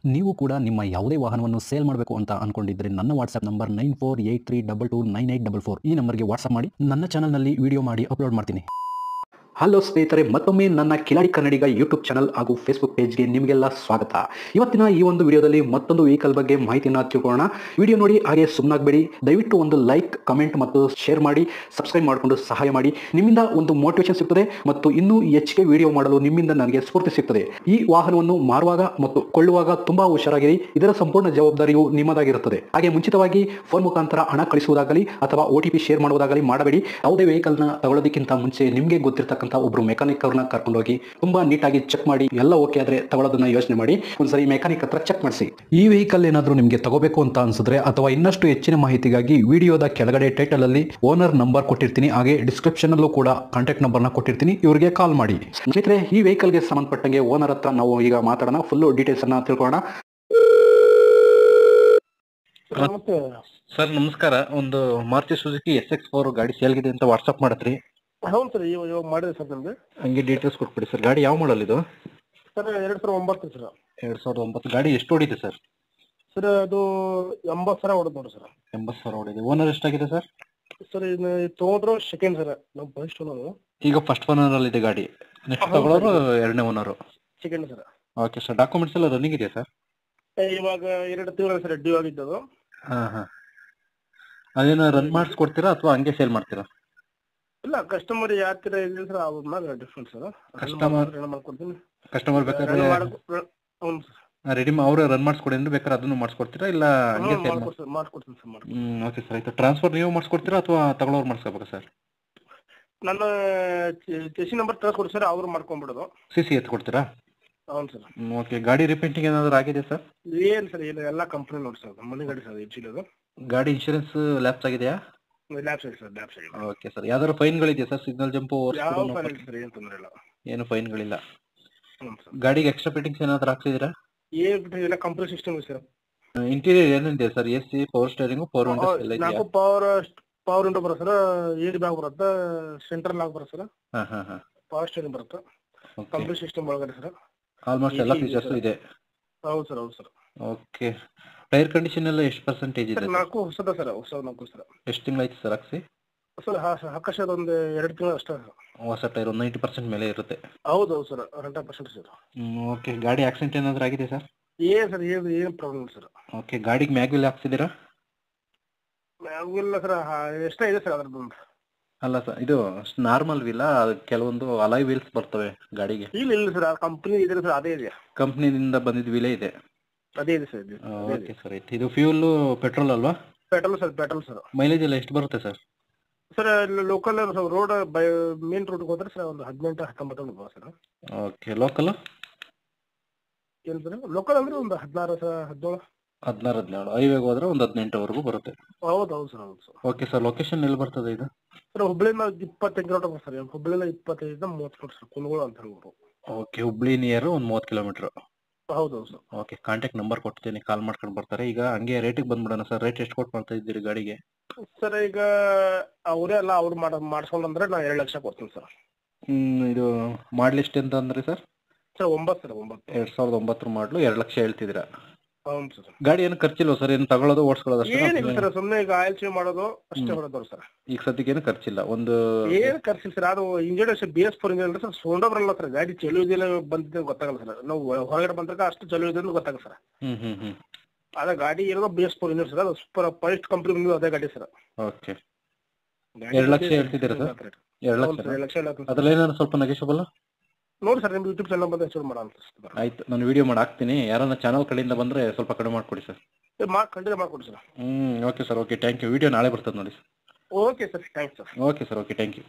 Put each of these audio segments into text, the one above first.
ನೀವು ಕೂಡ ನಿಮ್ಮ ಯಾವುದೇ ವಾಹನವನ್ನು ಸೇಲ್ ಮಾಡಬೇಕು ಅಂತ ಅನ್ಕೊಂಡಿದ್ರೆ ನನ್ನ ವಾಟ್ಸ್ಆಪ್ ನಂಬರ್ 9483229844 ಈ ನಂಬರ್ಗೆ ವಾಟ್ಸ್ಆಪ್ ಮಾಡಿ. ನನ್ನ ಚಾನಲ್ನಲ್ಲಿ ವಿಡಿಯೋ ಮಾಡಿ ಅಪ್ಲೋಡ್ ಮಾಡ್ತೀನಿ. ಹಲೋ ಸ್ನೇಹಿತರೆ, ಮತ್ತೊಮ್ಮೆ ನನ್ನ ಕಿಲಾಡಿ ಕನ್ನಡಿಗ ಯೂಟ್ಯೂಬ್ ಚಾನಲ್ ಹಾಗೂ ಫೇಸ್ಬುಕ್ ಪೇಜ್ಗೆ ನಿಮಗೆಲ್ಲ ಸ್ವಾಗತ. ಇವತ್ತಿನ ಈ ಒಂದು ವಿಡಿಯೋದಲ್ಲಿ ಮತ್ತೊಂದು ವೆಹಿಕಲ್ ಬಗ್ಗೆ ಮಾಹಿತಿಯನ್ನು ತಿಳ್ಕೊಳ್ಳೋಣ. ವಿಡಿಯೋ ನೋಡಿ ಹಾಗೆ ಸುಮ್ಮನಾಗಬೇಡಿ. ದಯವಿಟ್ಟು ಒಂದು ಲೈಕ್, ಕಮೆಂಟ್ ಮತ್ತು ಶೇರ್ ಮಾಡಿ, ಸಬ್ಸ್ಕ್ರೈಬ್ ಮಾಡಿಕೊಂಡು ಸಹಾಯ ಮಾಡಿ. ನಿಮ್ಮಿಂದ ಒಂದು ಮೋಟಿವೇಶನ್ ಸಿಗ್ತದೆ ಮತ್ತು ಇನ್ನೂ ಹೆಚ್ಚಿಗೆ ವಿಡಿಯೋ ಮಾಡಲು ನಿಮ್ಮಿಂದ ನನಗೆ ಸ್ಫೂರ್ತಿ ಸಿಗ್ತದೆ. ಈ ವಾಹನವನ್ನು ಮಾರುವಾಗ ಮತ್ತು ಕೊಳ್ಳುವಾಗ ತುಂಬಾ ಹುಷಾರಾಗಿರಿ. ಇದರ ಸಂಪೂರ್ಣ ಜವಾಬ್ದಾರಿಯು ನಿಮ್ಮದಾಗಿರುತ್ತದೆ. ಹಾಗೆ ಮುಂಚಿತವಾಗಿ ಫೋನ್ ಮುಖಾಂತರ ಹಣ ಕಳಿಸುವುದಾಗಲಿ ಅಥವಾ OTP ಶೇರ್ ಮಾಡುವುದಾಗಲಿ ಮಾಡಬೇಡಿ. ಯಾವುದೇ ವೆಹಿಕಲ್ನ ತಗೊಳ್ಳೋದಕ್ಕಿಂತ ಮುಂಚೆ ನಿಮಗೆ ಗೊತ್ತಿರತಕ್ಕಂಥ ಒಬ್ರು ಮೆಕ್ಯಾನಿಕ್ ಅವ್ರನ್ನ ಕರ್ಕೊಂಡೋಗಿ ತುಂಬಾ ನೀಟಾಗಿ ಚೆಕ್ ಮಾಡಿ, ಎಲ್ಲ ಓಕೆ ಆದ್ರೆ ತಗೊಳ್ಳೋದನ್ನ ಯೋಚನೆ ಮಾಡಿ. ಒಂದ್ಸರಿ ಮೆಕ್ಯಾನಿಕ್ ಹತ್ರ ಚೆಕ್ ಮಾಡಿಸಿ. ಈ ವೆಹಿಕಲ್ ಏನಾದ್ರೂ ನಿಮಗೆ ತಗೋಬೇಕು ಅಂತ ಅನ್ಸಿದ್ರೆ ಅಥವಾ ಇನ್ನಷ್ಟು ಹೆಚ್ಚಿನ ಮಾಹಿತಿಗಾಗಿ ವಿಡಿಯೋದ ಕೆಳಗಡೆ ಟೈಟಲ್ ಅಲ್ಲಿ ಓನರ್ ನಂಬರ್ ಕೊಟ್ಟಿರ್ತೀನಿ, ಹಾಗೆ ಡಿಸ್ಕ್ರಿಪ್ಷನ್ ಅಲ್ಲೂ ಕೂಡ ಕಾಂಟ್ಯಾಕ್ಟ್ ನಂಬರ್ನ ಕೊಟ್ಟಿರ್ತೀನಿ, ಇವರಿಗೆ ಕಾಲ್ ಮಾಡಿ. ಸ್ನೇಹಿತರೆ, ಈ ವೆಹಿಕಲ್ಗೆ ಸಂಬಂಧಪಟ್ಟಂಗೆ ಓನರ್ ಹತ್ರ ನಾವು ಈಗ ಮಾತಾಡೋಣ, ಫುಲ್ ಡೀಟೇಲ್ಸ್ ಅನ್ನ ತಿಳ್ಕೊಳ್ಳೋಣ. ಸರ್ ನಮಸ್ಕಾರ, ಒಂದು ಮಾರುತಿ ಸುಜುಕಿ SX4 ಗಾಡಿ ಸೇಲ್ಗಿದೆ ಅಂತ ವಾಟ್ಸ್ಆಪ್ ಮಾಡತ್ರಿ. ಹೌದು ಸರ್, ಇವಾಗ ಮಾಡಿದೆ ಸರ್ ನಮ್ಗೆ. ಹಂಗೆ ಡೀಟೇಲ್ಸ್ ಕೊಟ್ಬಿಡಿ ಸರ್. ಗಾಡಿ ಯಾವ ಮಾಡಲ್ ಇದು? Sir 2009 sir. 2009 ಗಾಡಿ ಎಷ್ಟು ಓಡಿದೆ ಸರ್? ಸರ್ ಅದು 80,000 ಹೊಡೆದ್ ನೋಡಿ ಸರ್. 80,000 ಓಡಿದೆ. ಓನರ್ ಎಷ್ಟಾಗಿದೆ ಸರ್? ಸರ್ ಇನ್ನು ತೊಗೊಂಡ್ರು ಸೆಕೆಂಡ್ ಸರ್, ನಮ್ಮ ಫಸ್ಟ್ ಓನರ್. ಈಗ ಫಸ್ಟ್ ಓನರ್ ಅಲ್ಲಿ ಇದೆ ಗಾಡಿ, ನೆಕ್ಸ್ಟ್ ತಗೊಳ್ಳೋರು ಎರಡನೇ owner. Second sir. Okay sir, documents ಎಲ್ಲ ರನ್ನಿಂಗ್ ಇದೆಯಾ ಸರ್? ಇವಾಗ 2 ತಿಂಗಳು ಸರ್ ಡ್ಯೂ ಆಗಿದ್ದದು. ಹಾ. ಅದೇನ ರನ್ ಮಾಡಿಸ್ಕೊಡ್ತೀರಾ ಅಥವಾ ಹಂಗೆ ಸೇಲ್ ಮಾಡ್ತೀರಾ? ಇಲ್ಲ, ಕಸ್ಟಮರ್ ಯಾವ ತರ ಇದೆ ಸರ್ ಅವ್ರ ಮೇಲೆ ಡಿಫ್ರೆಂಟ್ ಸರ್. ಮಾಡ್ಕೊಡ್ತೀನಿ. ಕಸ್ಟಮರ್ ಬೇಕಾದ್ರೆ ಹ್ಞೂ ಸರ್, ರೆಡಿ ಅವ್ರು ರನ್ ಮಾಡಿಸ್ಕೊಡಿ ಅಂದ್ರೆ ಬೇಕಾದ್ರೆ ಅದನ್ನು ಮಾಡಿಸ್ಕೊಡ್ತೀರಾ, ಇಲ್ಲ ಹಂಗೆ ಸೇಲ್ ಮಾಡ್ಕೊಡ್ತೀನಿ ಸರ್. ಓಕೆ ಸರ್, ಆಯ್ತು. ಟ್ರಾನ್ಸ್ಫರ್ ನೀವು ಮಾಡಿಸ್ಕೊಡ್ತೀರಾ ಅಥವಾ ತಗೊಳ್ಳೋರು ಮಾಡಿಸ್ಕೋಬೇಕಾ ಸರ್? ನನ್ನ ಚೆಸಿ ನಂಬರ್ ಕಳ್ಸ್ಕೊಡಿ ಸರ್, ಅವ್ರು ಮಾಡ್ಕೊಂಡ್ಬಿಡೋದು. CC ಎತ್ತು ಕೊಡ್ತೀರಾ? ಹೌದು ಸರ್. ಓಕೆ. ಗಾಡಿ ರಿಪೇಂಟಿಂಗ್ ಏನಾದ್ರು ಆಗಿದೆ ಸರ್? ಏನ್ ಸರ್, ಇಲ್ಲ ಎಲ್ಲ ಕಂಪ್ನಿ ನೋಡಿ ಸರ್, ಮನೆ ಗಾಡಿ ಸರ್. ಹೆಚ್ಚಿಲ್ಲ ಗಾಡಿ ಇನ್ಶೂರೆನ್ಸ್ ಲ್ಯಾಪ್ಸ್ ಆಗಿದೆಯಾ? ಲ್ಯಾಬ್ಸ್ ಆಗಿದೆ ಸರ್, ಲ್ಯಾಬ್ಸ್ ಆಗಿದೆ. Okay sir. ಯಾವ್ದಾದ್ರು ಫೈನ್ಗಳಿದೆಯಾ ಸರ್? ಸಿಗ್ನಲ್ ಜಂಪು ಯಾವ ಫೈನ್ ಇಲ್ಲ ಸರ್, ಏನು ತೊಂದರೆ ಇಲ್ಲ. ಏನು ಫೈನ್ಗಳಿಲ್ಲ. ಹ್ಞೂ ಸರ್. ಗಾಡಿಗೆ ಎಕ್ಸ್ಟ್ರಾ ಫಿಟ್ಟಿಂಗ್ಸ್ ಏನಾದ್ರು ಹಾಕ್ಸಿದ್ದೀರಾ? ಎಲ್ಲ ಕಂಪ್ನಿ ಸಿಸ್ಟಮ್ ಇದೆ ಸರ್. ಇಂಟೀರಿಯರ್ ಏನಿದೆ sir? AC, power steering, power Windows ಎಲ್ಲ ಇದೆಯಾ? 4 ಪವರ್ ವಿಂಡೋ ಬರುತ್ತೆ ಸರ್, ಏರ್ ಬ್ಯಾಗ್ ಬರುತ್ತೆ, ಸೆಂಟ್ರಲ್ ಲಾಕ್ ಬರುತ್ತೆ ಸರ್, ಹಾ. ಪವರ್ ಸ್ಟೇರಿಂಗ್ ಬರುತ್ತೆ, ಕಂಪ್ನಿ ಸಿಸ್ಟಮ್ ಒಳಗಡೆ ಸರ್. ಆಲ್ಮೋಸ್ಟ್ ಎಲ್ಲ ಫೀಚರ್ಸ್ ಇದೆ. ಹೌದು ಸರ್, ಹೌದು ಸರ್. ಓಕೆ. ಟೈರ್ ಕಂಡೀಷನ್ ಎಲ್ಲ ಎಷ್ಟು ಪರ್ಸೆಂಟೇಜ್ ಇದೆ? 4 ಹೊಸದ ಸರ್, ಹೊಸ 4 ಸರ್. ಎಷ್ಟು ತಿಂಗಳಾಯ್ತು ಸರ್ ಹಾಕ್ಸಿ? ಸರ್ ಆಕಾಶ ಒಂದು 2 ತಿಂಗಳು ಅಷ್ಟೇ ಸರ್. ಹೊಸ ಟೈರ್ ಒಂದು 90% ಮೇಲೆ ಇರುತ್ತೆ. ಹೌದು ಸರ್, 100% ಸರ್. ಓಕೆ. ಗಾಡಿ ಆಕ್ಸಿಡೆಂಟ್ ಏನಾದ್ರು ಆಗಿದೆ ಸರ್? ಸರ್ ಏನು ಪ್ರಾಬ್ಲಮ್ ಸರ್. ಓಕೆ. ಗಾಡಿಗೆ ಮ್ಯಾಗ್ವಿಲ್ ಹಾಕ್ಸಿದ್ದೀರಾ? ಇಲ್ಲ ಸರ್, ಎಷ್ಟೇ ಇದೆ ಸರ್ ಅದ್ರದ್ದು? ಅಲ್ಲ ಸರ್, ಇದು ನಾರ್ಮಲ್ ವೀಲಾ? ಕೆಲವೊಂದು ಅಲಾಯ್ ವೀಲ್ಸ್ ಬರ್ತವೆ ಗಾಡಿಗೆ. ಇಲ್ಲ ಸರ್, ಕಂಪ್ನಿ ಇದೆ ಸರ್, ಅದೇ ಇದೆ. ಕಂಪ್ನಿಯಿಂದ ಬಂದಿದ್ದ ವೀಲೇ ಇದೆ? ಅದೇ ಇದೆ ಸರ್. ಓಕೆ ಸರ್, ಆಯ್ತು. ಇದು ಫ್ಯೂಲ್ ಪೆಟ್ರೋಲ್ ಅಲ್ವಾ? Petrol sir. ಮೈಲೇಜ್ ಎಲ್ಲ ಎಷ್ಟು ಬರುತ್ತೆ sir? Sir local road main road ಹೋದ್ರೆ ಸರ್ ಒಂದು 18-19 ಬರುತ್ತೆ ಸರ್. ಓಕೆ. ಲೋಕಲ್ ಏನು ಸರ್? ಲೋಕಲ್ ಅಂದ್ರೆ ಒಂದು 16 ಸರ್, 17 ಹೈವೇಗೆ ಹೋದ್ರೆ ಒಂದು 18ವರೆಗೂ ಬರುತ್ತೆ. ಹೌದು ಸರ್. Okay sir. ಲೊಕೇಶನ್ ಎಲ್ಲಿ ಬರ್ತದೆ ಇದು? ಸರ್ ಹುಬ್ಳಿಯಿಂದ 25 ಕಿಲೋಮೀಟರ್ ಬರುತ್ತೆ ಸರ್. ಹುಬ್ಳಿಯಿಂದ 25-30 ಕಿಲೋಮೀಟರ್ ಸರ್, ಕುಂದಗೋಳ ಅಂತ ಹೇಳ್ಬೋದು. ಓಕೆ. ಹುಬ್ಳಿ ನಿಯರ್ ಒಂದು 30 ಕಿಲೋಮೀಟರ್. ಹೌದು ಸರ್. ಓಕೆ. ಕಾಂಟ್ಯಾಕ್ಟ್ ನಂಬರ್ ಕೊಡ್ತೀನಿ, ಕಾಲ್ ಮಾಡ್ಕೊಂಡು ಬರ್ತಾರೆ. ಈಗ ಹಂಗೆ ರೇಟಿಗೆ ಬಂದ್ಬಿಡೋಣ ಸರ್. ರೇಟ್ ಎಷ್ಟು ಕೊಟ್ಟು ಮಾಡ್ತಾ ಇದ್ದೀರಿ ಗಾಡಿಗೆ? ಸರ್ ಈಗ ಅವರೇ ಎಲ್ಲ ಅವ್ರು ಮಾಡಿಸ್ಕೊಂಡ್ರೆ ನಾನು 2 ಲಕ್ಷ ಕೊಡ್ತೀನಿ ಸರ್. ಇದು ಮಾಡಲ್ ಎಷ್ಟು ಅಂತ ಅಂದ್ರೆ ಸರ್? ಸರ್ 9 ಸರ್, 2009 ಮಾಡಲು 2 ಲಕ್ಷ ಹೇಳ್ತಿದ್ದೀರಾ? ಹೌದು ಸರ್. ಗಾಡಿ ಏನು ಖರ್ಚಿಲ್ವ ಸರ್? ಏನು ತಗೊಳ್ಳೋದು ಓಡಿಸ್ಕೊಳ್ಳೋದು ಅಷ್ಟೇ? ಏನಿಲ್ಲ ಸರ್, ಸುಮ್ಮನೆ ಈಗ ಆಯಿಲ್ ಚೇಂಜ್ ಮಾಡೋದು ಅಷ್ಟೇ ಹೊಡೆದವ್ರು ಸರ್. ಈಗ ಸದ್ಯಕ್ಕೆ ಏನು ಖರ್ಚಿಲ್ಲ? ಏನು ಖರ್ಚಿಲ್ಲ ಸರ್. ಅದು ಇಂಜಿನ್ BS4 ಇಂಜಿನ್ ಸರ್, ಸೌಂಡ ಬರಲ್ಲ ಸರ್. ಗಾಡಿ ಚಲೋ ಇದೆಯಲ್ಲ ಬಂದಿದ್ದೆ ಗೊತ್ತಾಗಲ್ಲ ಸರ್. ನಾವು ಹೊರಗಡೆ ಬಂದಾಗ ಅಷ್ಟು ಚಲೋ ಇದೆ ಅಂತ ಗೊತ್ತಾಗಲ್ಲ ಸರ್. ಅದೇ ಗಾಡಿ ಇರೋದು BS4 ಇಂಜಿನ್ ಸರ್, ಅದು ಸೂಪರ್ ಫಸ್ಟ್ ಕಂಪ್ನಿ ಬಂದಿದ್ದು ಅದೇ ಗಾಡಿ ಸರ್. ಓಕೆ. 2 ಲಕ್ಷ ಹೇಳ್ತಿದ್ದೀರಾ ಸರ್? 2 ಲಕ್ಷ. ಅದ್ರಲ್ಲಿ ಏನಾದ್ರು ಸ್ವಲ್ಪ ನೆಗೆಷಿಬಲ್ ನೋಡಿ ಸರ್, ನಿಮ್ಮ ಯೂಟ್ಯೂಬ್ ಚಾನಲ್ ಬಂದು ಹೆಚ್ಚು ಮಾಡೋಣ. ಆಯ್ತು, ನಾನು ವಿಡಿಯೋ ಮಾಡಿ ಹಾಕ್ತೀನಿ. ಯಾರನ್ನ ಚಾನಲ್ ಕಡೆಯಿಂದ ಬಂದ್ರೆ ಸ್ವಲ್ಪ ಕಡಿಮೆ ಮಾಡ್ಕೊಡಿ ಸರ್. ಖಂಡಿತ ಮಾಡ್ಕೊಡಿ sir. Okay sir. Okay, thank you. Video ನಾಳೆ ಬರ್ತದೆ ನೋಡಿ sir. Okay sir, thanks sir. Okay sir. Okay, thank you.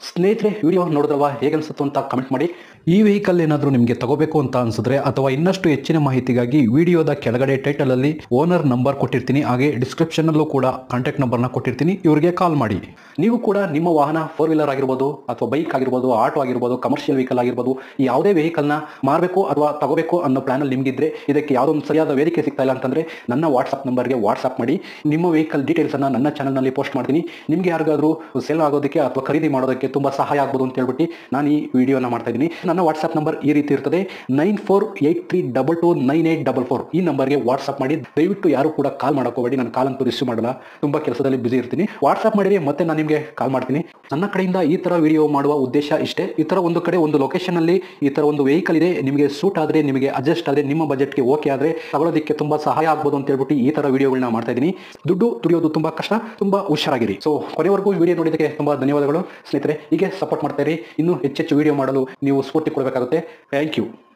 ಸ್ನೇಹಿತರೆ, ವಿಡಿಯೋ ನೋಡಿದ್ರಲ್ವಾ, ಹೇಗೆ ಅನ್ಸುತ್ತೆ ಅಂತ ಕಮೆಂಟ್ ಮಾಡಿ. ಈ ವೆಹಿಕಲ್ ಏನಾದರೂ ನಿಮಗೆ ತಗೋಬೇಕು ಅಂತ ಅನ್ಸಿದ್ರೆ ಅಥವಾ ಇನ್ನಷ್ಟು ಹೆಚ್ಚಿನ ಮಾಹಿತಿಗಾಗಿ ವಿಡಿಯೋದ ಕೆಳಗಡೆ ಟೈಟಲ್ ಅಲ್ಲಿ ಓನರ್ ನಂಬರ್ ಕೊಟ್ಟಿರ್ತೀನಿ, ಹಾಗೆ ಡಿಸ್ಕ್ರಿಪ್ಷನ್ ಅಲ್ಲೂ ಕೂಡ ಕಾಂಟ್ಯಾಕ್ಟ್ ನಂಬರ್ನ ಕೊಟ್ಟಿರ್ತೀನಿ, ಇವರಿಗೆ ಕಾಲ್ ಮಾಡಿ. ನೀವು ಕೂಡ ನಿಮ್ಮ ವಾಹನ 4 ವೀಲರ್ ಆಗಿರ್ಬೋದು ಅಥವಾ ಬೈಕ್ ಆಗಿರ್ಬೋದು, ಆಟೋ ಆಗಿರ್ಬೋದು, ಕಮರ್ಷಿಯಲ್ ವೆಹಿಕಲ್ ಆಗಿರ್ಬೋದು, ಯಾವುದೇ ವೆಹಿಕಲ್ನ ಮಾರಬೇಕು ಅಥವಾ ತಗೋಬೇಕು ಅನ್ನೋ ಪ್ಲಾನಲ್ಲಿ ನಿಮಗಿದ್ರೆ ಇದಕ್ಕೆ ಯಾವುದೊಂದು ಸರಿಯಾದ ವೇದಿಕೆ ಸಿಗ್ತಾ ಇಲ್ಲ ಅಂತಂದ್ರೆ ನನ್ನ ವಾಟ್ಸ್ಆಪ್ ನಂಬರ್ಗೆ ವಾಟ್ಸ್ಆಪ್ ಮಾಡಿ. ನಿಮ್ಮ ವೆಹಿಕಲ್ ಡೀಟೇಲ್ಸ್ ಅನ್ನ ನನ್ನ ಚಾನಲ್ನಲ್ಲಿ ಪೋಸ್ಟ್ ಮಾಡ್ತೀನಿ. ನಿಮಗೆ ಯಾರಿಗಾದ್ರೂ ಸೇಲ್ ಆಗೋದಕ್ಕೆ ಅಥವಾ ಖರೀದಿ ಮಾಡೋದಕ್ಕೆ ತುಂಬಾ ಸಹಾಯ ಆಗ್ಬೋದು ಅಂತ ಹೇಳ್ಬಿಟ್ಟು ನಾನು ಈ ವಿಡಿಯೋನ ಮಾಡ್ತಾ ಇದ್ದೀನಿ. ನನ್ನ ವಾಟ್ಸ್ಆಪ್ ನಂಬರ್ ಈ ರೀತಿ ಇರ್ತದೆ 9483229844. ಈ ನಂಬರ್ಗೆ ವಾಟ್ಸ್ಆಪ್ ಮಾಡಿ. ದಯವಿಟ್ಟು ಯಾರು ಕೂಡ ಕಾಲ್ ಮಾಡೋಕೋಬೇಡಿ, ನಾನು ಕಾಲ್ ಅಂತೂ ರಿಸೀವ್ ಮಾಡಲ್ಲ, ತುಂಬಾ ಕೆಲಸದಲ್ಲಿ ಬಿಸಿ ಇರ್ತೀನಿ. ವಾಟ್ಸ್ಆಪ್ ಮಾಡಿರಿ, ಮತ್ತೆ ನಾನು ನಿಮಗೆ ಕಾಲ್ ಮಾಡ್ತೀನಿ. ನನ್ನ ಕಡೆಯಿಂದ ಈ ತರ ವಿಡಿಯೋ ಮಾಡುವ ಉದ್ದೇಶ ಇಷ್ಟೇ. ಈ ತರ ಒಂದು ಕಡೆ ಒಂದು ಲೊಕೇಶನ್ ಅಲ್ಲಿ ಈ ತರ ಒಂದು ವೆಹಿಕಲ್ ಇದೆ, ನಿಮಗೆ ಸೂಟ್ ಆದ್ರೆ, ನಿಮಗೆ ಅಡ್ಜಸ್ಟ್ ಆದ್ರೆ, ನಿಮ್ಮ ಬಜೆಟ್ಗೆ ಓಕೆ ಆದ್ರೆ ತಗೊಳ್ಳೋದಕ್ಕೆ ತುಂಬಾ ಸಹಾಯ ಆಗ್ಬೋದು ಅಂತ ಹೇಳ್ಬಿಟ್ಟು ಈ ತರ ವಿಡಿಯೋಗಳನ್ನ ಮಾಡ್ತಾ ಇದ್ದೀನಿ. ದುಡ್ಡು ದುಡಿಯೋದು ತುಂಬಾ ಕಷ್ಟ, ತುಂಬಾ ಹುಷಾರಾಗಿರಿ. ಸೊ ಕೊನೆವರೆಗೂ ವಿಡಿಯೋ ನೋಡಿದಕ್ಕೆ ತುಂಬಾ ಧನ್ಯವಾದಗಳು ಸ್ನೇಹಿತರೆ. ಹೀಗೆ ಸಪೋರ್ಟ್ ಮಾಡ್ತಾ ಇರಿ. ಇನ್ನೂ ಹೆಚ್ಚೆಚ್ಚು ವಿಡಿಯೋ ಮಾಡಲು ನೀವು ಸ್ಫೂರ್ತಿ ಕೊಡಬೇಕಾಗುತ್ತೆ. Thank you.